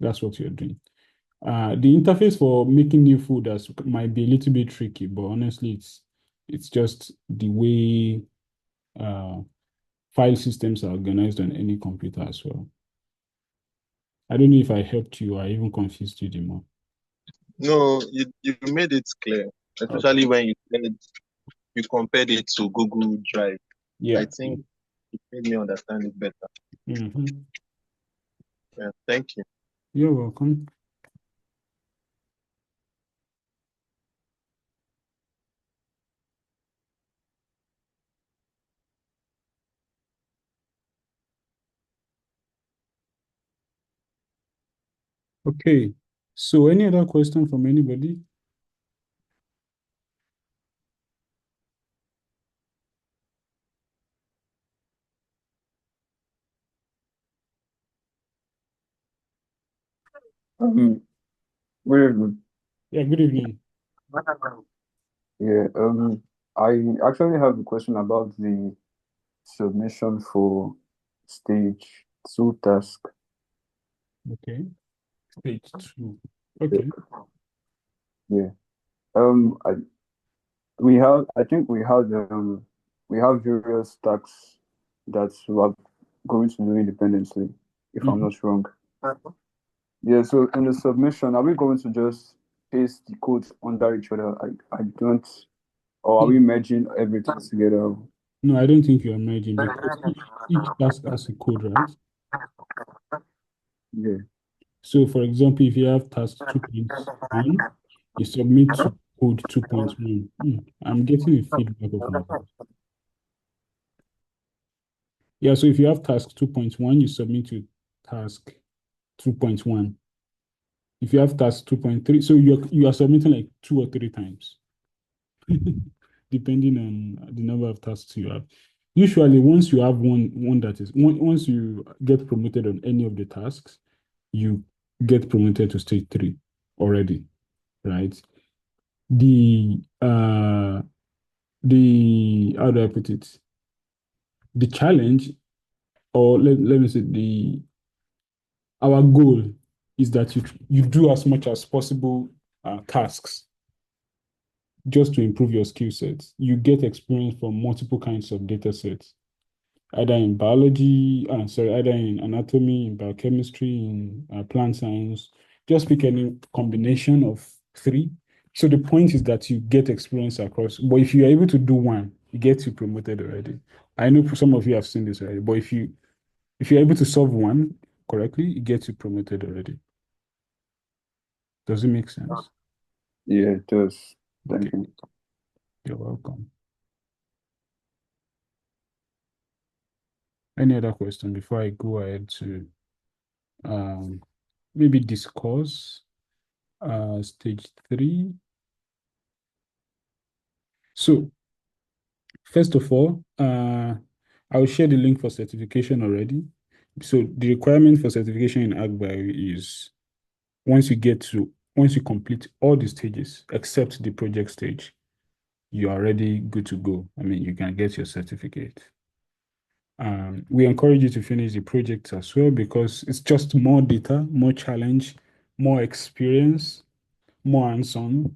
That's what you're doing. The interface for making new folders might be a little bit tricky, but honestly, it's just the way file systems are organized on any computer as well. I don't know if I helped you or I even confused you the more. No, you made it clear, Okay. especially when you said you compared it to Google Drive. I Yeah. think it made me understand it better. Mhm. Yeah, thank you. You're welcome. Okay. So any other question from anybody? Um, very good. Yeah, good evening. Yeah, I actually have a question about the submission for stage two task. Okay. Stage two. Okay. Yeah. Um, I we have I think we have various tasks that we are going to do independently, if I'm Mhm. not wrong. Yeah, so in the submission, are we going to just paste the codes under each other? I don't, or are we merging everything together? No, I don't think you are merging because each task has a code, right? Yeah. So, for example, if you have task 2.1, you submit to code 2.1. I'm getting a feedback of my voice. Yeah, so if you have task 2.1, you submit to task 2.1. If you have task 2.3, so you are submitting like 2 or 3 times, depending on the number of tasks you have. Usually, once you have one that is once you get promoted on any of the tasks, you get promoted to stage 3 already, right? The how do I put it? The challenge, or let me say our goal is that you do as much as possible tasks just to improve your skill sets. You get experience from multiple kinds of data sets, either in biology, either in anatomy, in biochemistry, in plant science. Just pick any combination of three. So the point is that you get experience across. But if you are able to do one, it gets you promoted already. I know some of you have seen this already, but if you're able to solve one correctly, it gets you promoted already. Does it make sense? Yeah, it does. Okay, Thank you. you're welcome. Any other question before I go ahead to um, maybe discuss stage 3? So, first of all, I will share the link for certification already. So, the requirement for certification in AgBio is once you complete all the stages except the project stage, you are already good to go. I mean, you can get your certificate. We encourage you to finish the project as well because it's just more data, more challenge, more experience, more hands-on,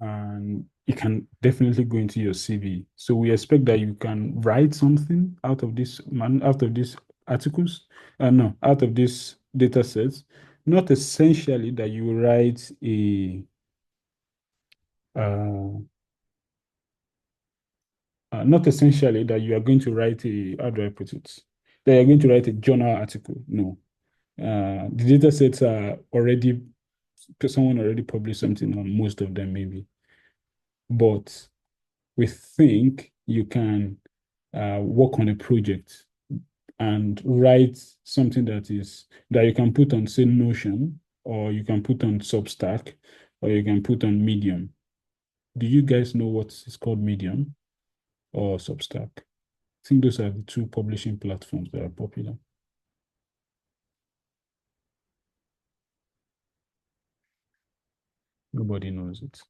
and it can definitely go into your CV. So we expect that you can write something out of these articles, no, out of these data sets. Not essentially that you write uh, not essentially that you are going to write how do I put it? That you're going to write a journal article. No. The data sets are already, someone already published something on most of them, maybe. But we think you can work on a project and write something that you can put on, say, Notion, or you can put on Substack, or you can put on Medium. Do you guys know what is called Medium or Substack? I think those are the two publishing platforms that are popular. Nobody knows it.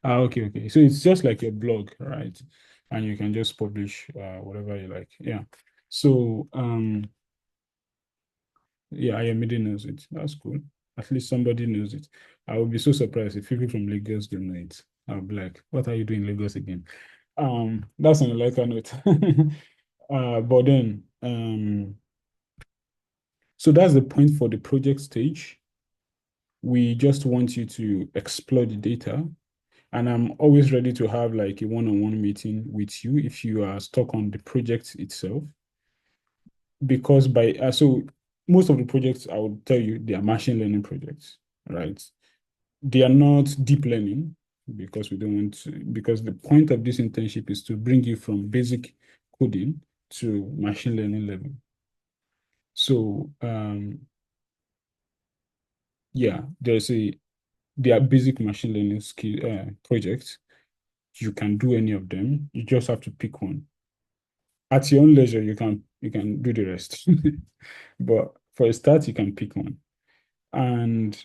Okay, okay. So it's just like a blog, right? And you can just publish whatever you like. Yeah. So Yeah, Ayomide knows it. That's cool. At least somebody knows it. I would be so surprised if people from Lagos don't know it. I'll be like, what are you doing in Lagos again? That's on a lighter note. But then, so that's the point for the project stage. We just want you to explore the data. And I'm always ready to have like a one-on-one meeting with you if you are stuck on the project itself. Because so most of the projects I would tell you they are machine learning projects, right? They are not deep learning because we don't want to, because the point of this internship is to bring you from basic coding to machine learning level. So yeah, there are basic machine learning skill projects. You can do any of them. You just have to pick one. At your own leisure, you can do the rest. But for a start, you can pick one. And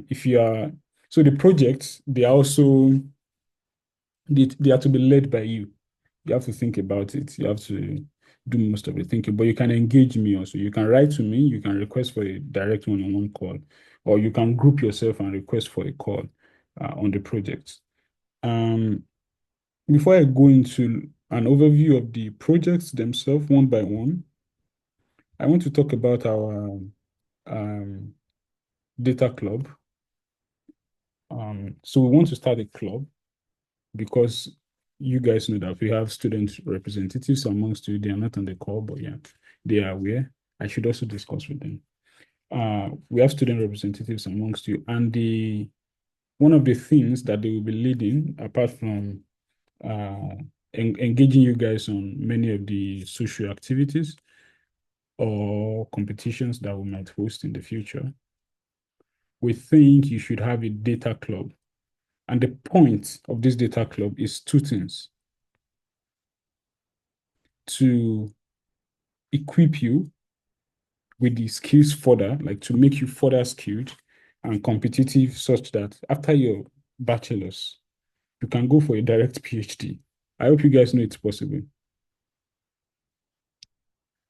if you are so the projects, they are also they have to be led by you. You have to think about it. You have to do most of the thinking, but you can engage me also. You can write to me, you can request for a direct one-on-one call, or you can group yourself and request for a call on the project. Before I go into an overview of the projects themselves one by one, I want to talk about our data club. So we want to start a club because you guys know that we have student representatives amongst you. They are not on the call, but yeah, they are aware. I should also discuss with them. We have student representatives amongst you, and one of the things that they will be leading, apart from engaging you guys on many of the social activities or competitions that we might host in the future, we think you should have a data club. And the point of this data club is two things: to equip you with the skills further, like to make you further skilled and competitive, such that after your bachelor's, you can go for a direct PhD. I hope you guys know it's possible.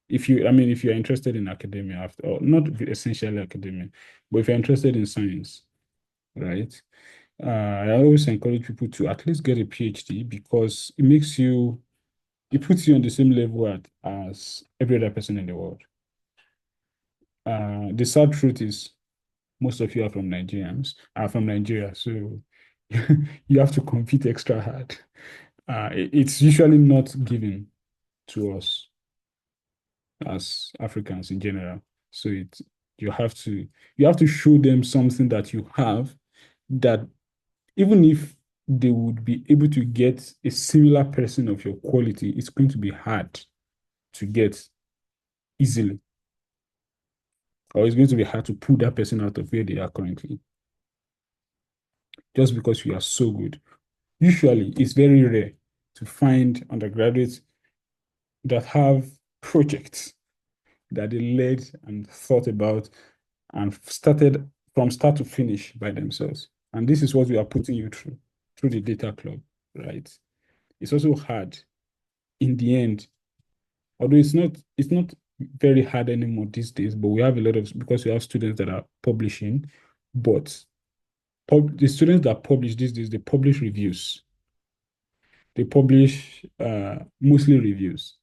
If you're interested in academia, after, or not essentially academia, but if you're interested in science, right? I always encourage people to at least get a PhD because it puts you on the same level as every other person in the world. The sad truth is most of you are from Nigeria, so you have to compete extra hard. It's usually not given to us as Africans in general. So you have to show them something that you have, that even if they would be able to get a similar person of your quality, it's going to be hard to get easily, or it's going to be hard to pull that person out of where they are currently, just because you are so good. Usually, it's very rare to find undergraduates that have projects that they led and thought about and started from start to finish by themselves. And this is what we are putting you through the data club, right? It's also hard in the end, although it's not very hard anymore these days, but we have a lot of, because we have students that are publishing, but the students that publish these days, they publish reviews. They publish mostly reviews.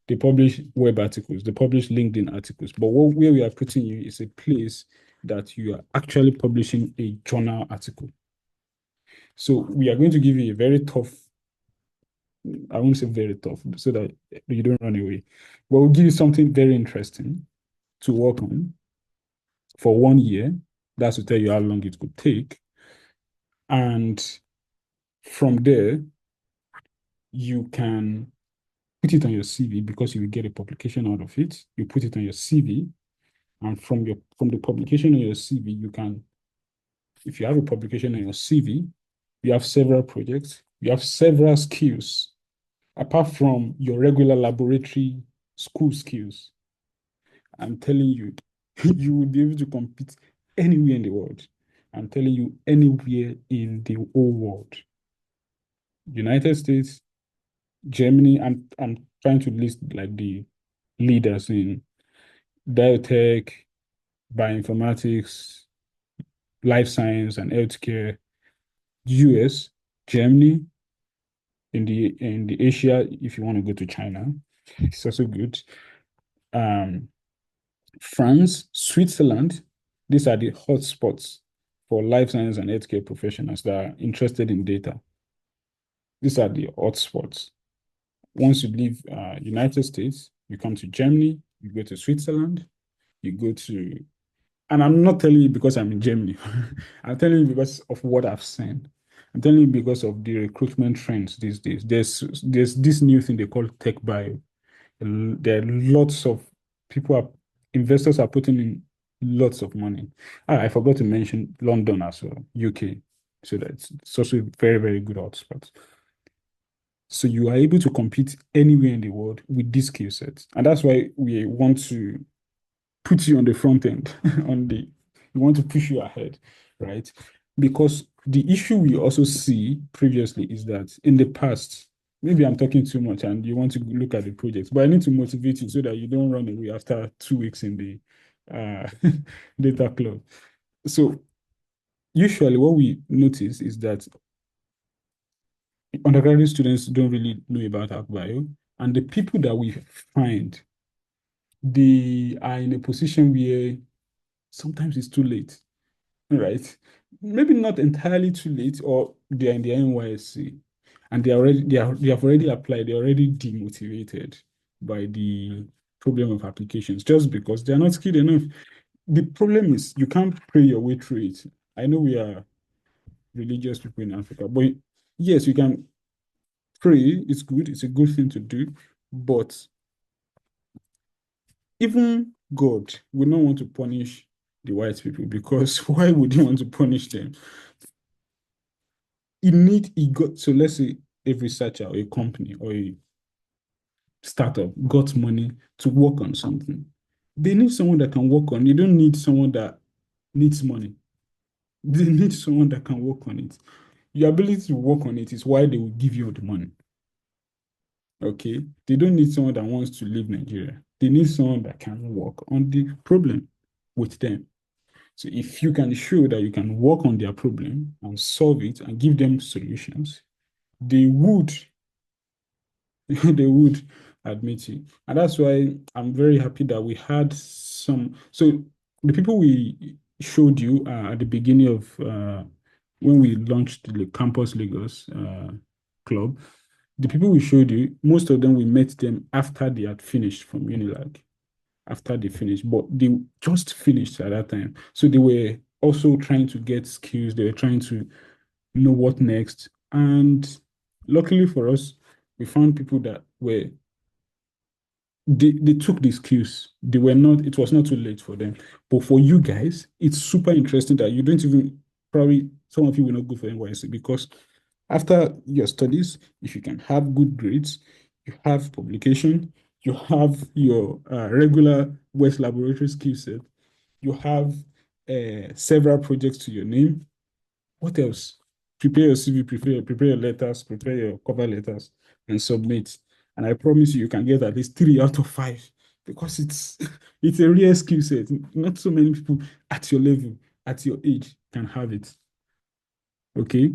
They publish web articles. They publish LinkedIn articles. But where we are putting you is a place that you are actually publishing a journal article. So we are going to give you a very tough, I won't say very tough, so that you don't run away. But we'll give you something very interesting to work on for 1 year. That's to tell you how long it could take. And from there, you can put it on your CV because you will get a publication out of it. You put it on your CV, and from the publication on your CV, you can, if you have a publication on your CV, you have several projects, you have several skills apart from your regular laboratory school skills. I'm telling you, you will be able to compete anywhere in the world. I'm telling you, anywhere in the whole world. United States, Germany, I'm trying to list like the leaders in biotech, bioinformatics, life science, and healthcare. US, Germany, in the Asia, if you want to go to China, it's also good. France, Switzerland, these are the hotspots for life science and healthcare professionals that are interested in data. These are the hotspots. Once you leave United States, you come to Germany, you go to Switzerland, you go to, and I'm not telling you because I'm in Germany. I'm telling you because of what I've seen. I'm telling you because of the recruitment trends these days. There's this new thing they call tech bio. There are lots of people are investors are putting in lots of money. I forgot to mention London as well, UK. So it's also a very, very good hotspot. So you are able to compete anywhere in the world with this skill set. And that's why we want to put you on the front end, we want to push you ahead, right? Because the issue we also see previously is that in the past, maybe I'm talking too much and you want to look at the project, but I need to motivate you so that you don't run away after 2 weeks in the data club. So usually what we notice is that undergraduate students don't really know about ArcBio, and the people that we find, they are in a position where sometimes it's too late, right? Maybe not entirely too late, or they're in the NYSC and they have already applied, they're already demotivated by the problem of applications just because they're not skilled enough. The problem is you can't pray your way through it. I know we are religious people in Africa, but yes, you can pray, it's good, it's a good thing to do, but even God would not want to punish the white people because why would he want to punish them? So let's say a researcher or a company or a startup got money to work on something. They need someone that can work on. They don't need someone that needs money. They need someone that can work on it. Your ability to work on it is why they will give you the money. Okay? They don't need someone that wants to leave Nigeria. They need someone that can work on the problem with them. So if you can show that you can work on their problem and solve it and give them solutions, they would they would admit you. And that's why I'm very happy that we had some. So the people we showed you at the beginning of when we launched the Campus Lagos club, the people we showed you, most of them, we met them after they had finished from Unilag, after they finished, but they just finished at that time. So they were also trying to get skills, they were trying to know what next. And luckily for us, we found people that were they took the skills. They were not, it was not too late for them. But for you guys, it's super interesting that you don't even probably some of you will not go for NYSC because after your studies, if you can have good grades, you have publication, you have your regular West Laboratory skill set, you have several projects to your name. What else? Prepare your CV, prepare your letters, prepare your cover letters, and submit. And I promise you, you can get at least 3 out of 5 because it's it's a real skill set. Not so many people at your level, at your age, can have it. Okay.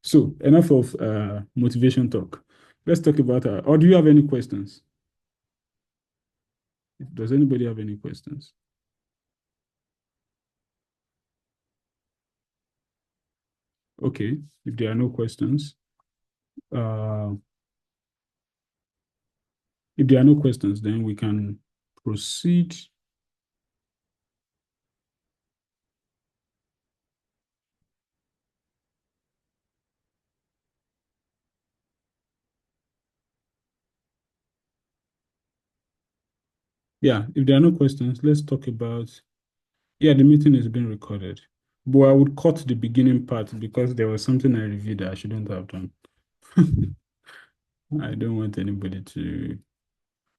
So enough of motivation talk. Let's talk about or do you have any questions? Does anybody have any questions? Okay, if there are no questions, uh, if there are no questions, then we can proceed. Yeah, if there are no questions, let's talk about, yeah, the meeting is being recorded. But I would cut the beginning part because there was something I reviewed that I shouldn't have done. I don't want anybody to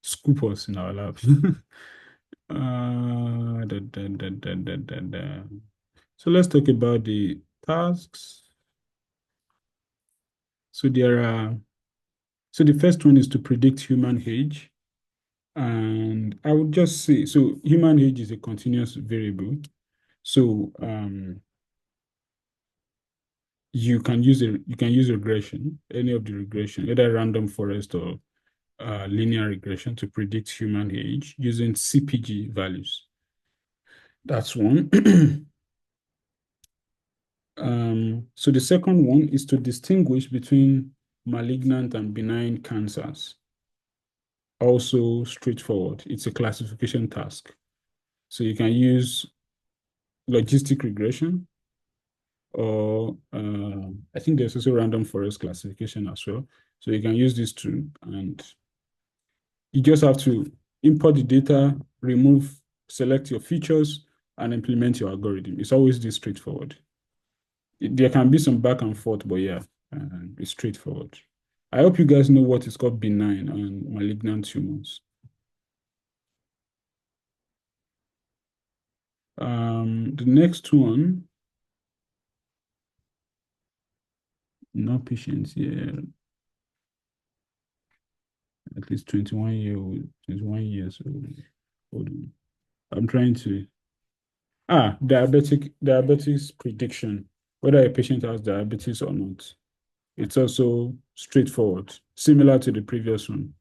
scoop us in our lab. So let's talk about the tasks. So there are, so the first one is to predict human age. And I would just say, so human age is a continuous variable. So you can use regression, any of the regression, either random forest or linear regression to predict human age using CPG values. That's one. So the second one is to distinguish between malignant and benign cancers. Also straightforward. It's a classification task. So you can use logistic regression, or I think there's also random forest classification as well. So you can use these two, and you just have to import the data, select your features, and implement your algorithm. It's always this straightforward. There can be some back and forth, but yeah, it's straightforward. I hope you guys know what is called benign and malignant tumors. The next one, no patients here, at least 21 years old. Hold on. I'm trying to, diabetes prediction, whether a patient has diabetes or not. It's also straightforward, similar to the previous one.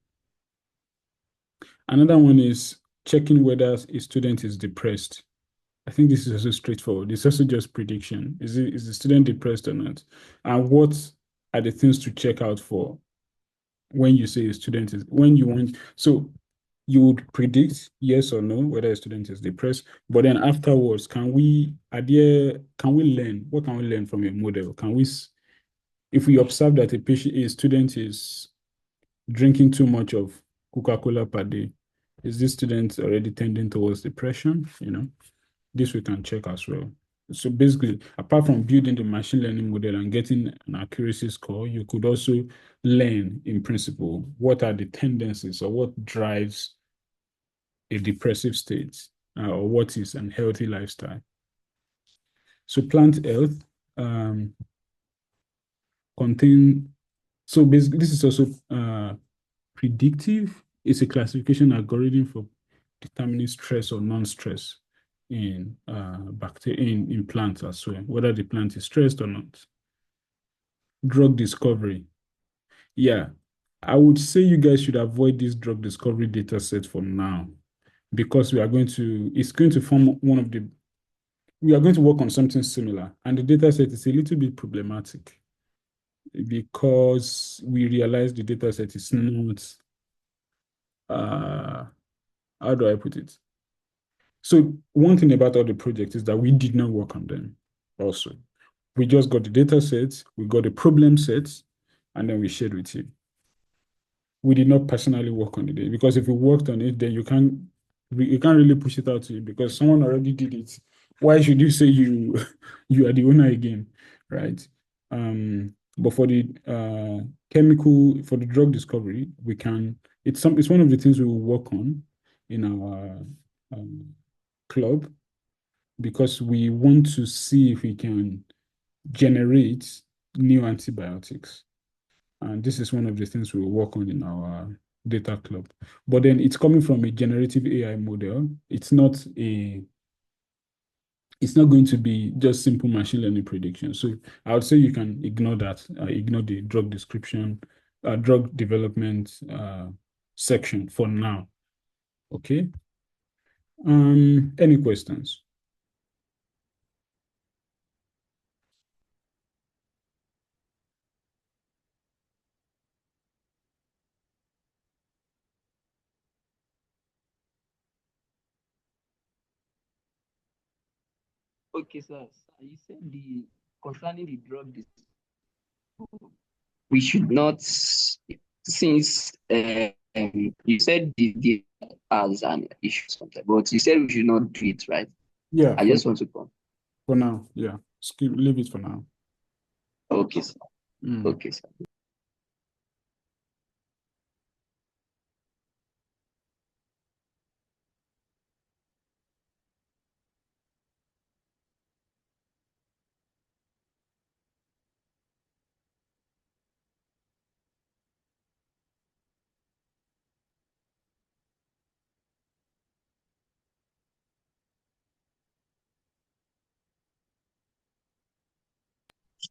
Another one is checking whether a student is depressed. I think this is also straightforward. It's also just prediction. Is the student depressed or not? And what are the things to check out for when you say a student is, when you want, so you would predict yes or no whether a student is depressed, but then afterwards, can we learn? What can we learn from a model? If we observe that a student is drinking too much of Coca-Cola per day, is this student already tending towards depression? This we can check as well. So basically, apart from building the machine learning model and getting an accuracy score, you could also learn in principle what are the tendencies or what drives a depressive state, or what is an healthy lifestyle. So plant health so basically this is also predictive. It's a classification algorithm for determining stress or non-stress in plants as well, whether the plant is stressed or not. Drug discovery. Yeah, I would say you guys should avoid this drug discovery data set for now, because we are going to work on something similar, and the data set is a little bit problematic because we realize the data set is not, how do I put it? So one thing about all the projects is that we did not work on them also. We just got the data sets, we got the problem sets, and then we shared with you. We did not personally work on it, because if we worked on it, then you can't really push it out to you because someone already did it. Why should you say you are the owner again, right? But for the for the drug discovery, it's one of the things we will work on in our club, because we want to see if we can generate new antibiotics. And this is one of the things we will work on in our data club. But then it's coming from a generative AI model. It's not going to be just simple machine learning prediction. So I would say you can ignore that, ignore the drug development section for now. Okay. Any questions? Okay, sir. You said concerning the drug, we should not, since you said the as an issue sometimes, but you said we should not do it, right? Yeah. I just want to come. For now, yeah. Leave it for now. Okay, sir. Okay, sir.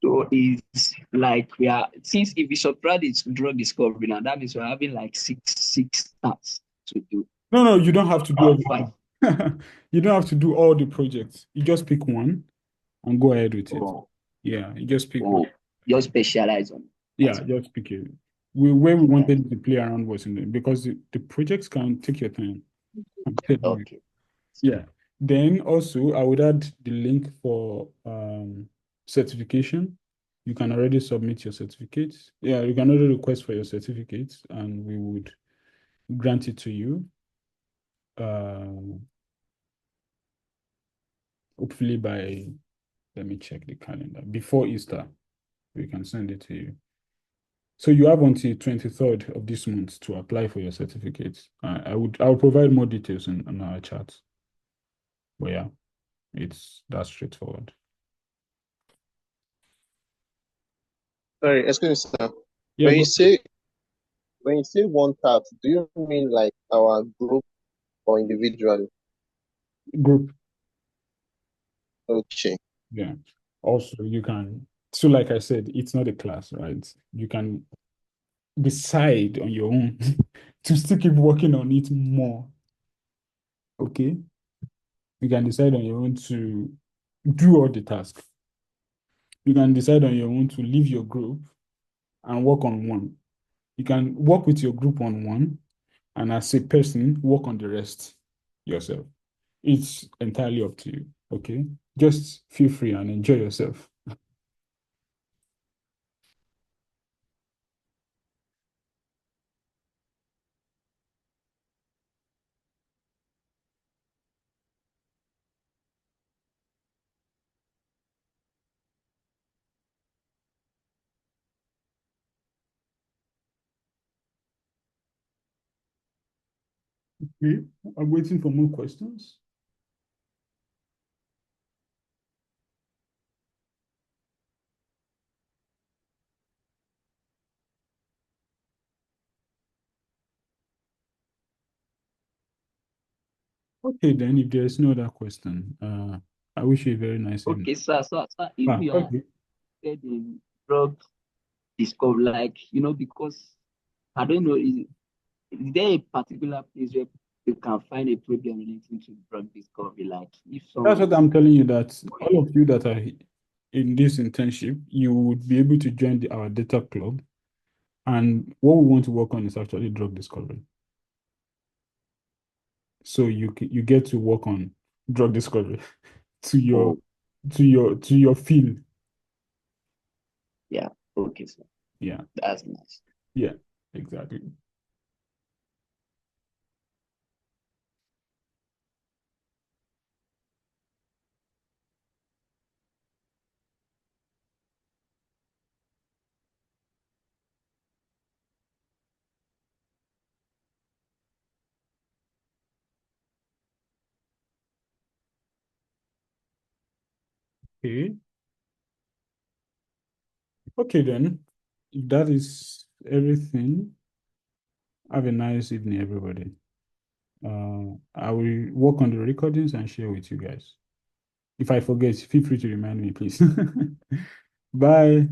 So it's like we are, since if we subtract this drug discovery now, that means we're having like six tasks to do. No, you don't have to do Fine. everything. You don't have to do all the projects. You just pick one and go ahead with it. Oh, Yeah, you just pick one. just specialize on. Yeah, just pick it. Where we wanted to play around was in there because the projects can take your time. Okay. Yeah. Then also I would add the link for certification. You can already submit your certificates. Yeah, you can already request for your certificates and we would grant it to you. Hopefully by, let me check the calendar, before Easter, we can send it to you. So you have until 23rd of this month to apply for your certificates. I'll provide more details on our chat. But yeah, it's that straightforward. Sorry, excuse me, sir. Yeah, When you say one task, do you mean like our group or individually? group. Okay. Yeah. Also, you can, so like I said, it's not a class, right? You can decide on your own to still keep working on it more. Okay? You can decide on your own to do all the tasks. You can decide on your own to leave your group and work on one. You can work with your group on one, and as a person, work on the rest yourself. It's entirely up to you. Okay? Just feel free and enjoy yourself. Okay, I'm waiting for more questions. Okay, then if there's no other question, I wish you a very nice evening. Okay, sir, if you are Okay. interested in drug discovery, like, because I don't know, is there a particular place where you can find a problem relating to drug discovery? Like, if That's someone what I'm telling you, that all of you that are in this internship, you would be able to join our data club. And what we want to work on is actually drug discovery. So you get to work on drug discovery to your field. Yeah, okay, sir. Yeah. That's nice. Yeah, exactly. Okay. Okay, then. If that is everything, have a nice evening, everybody. I will work on the recordings and share with you guys. If I forget, feel free to remind me, please. Bye.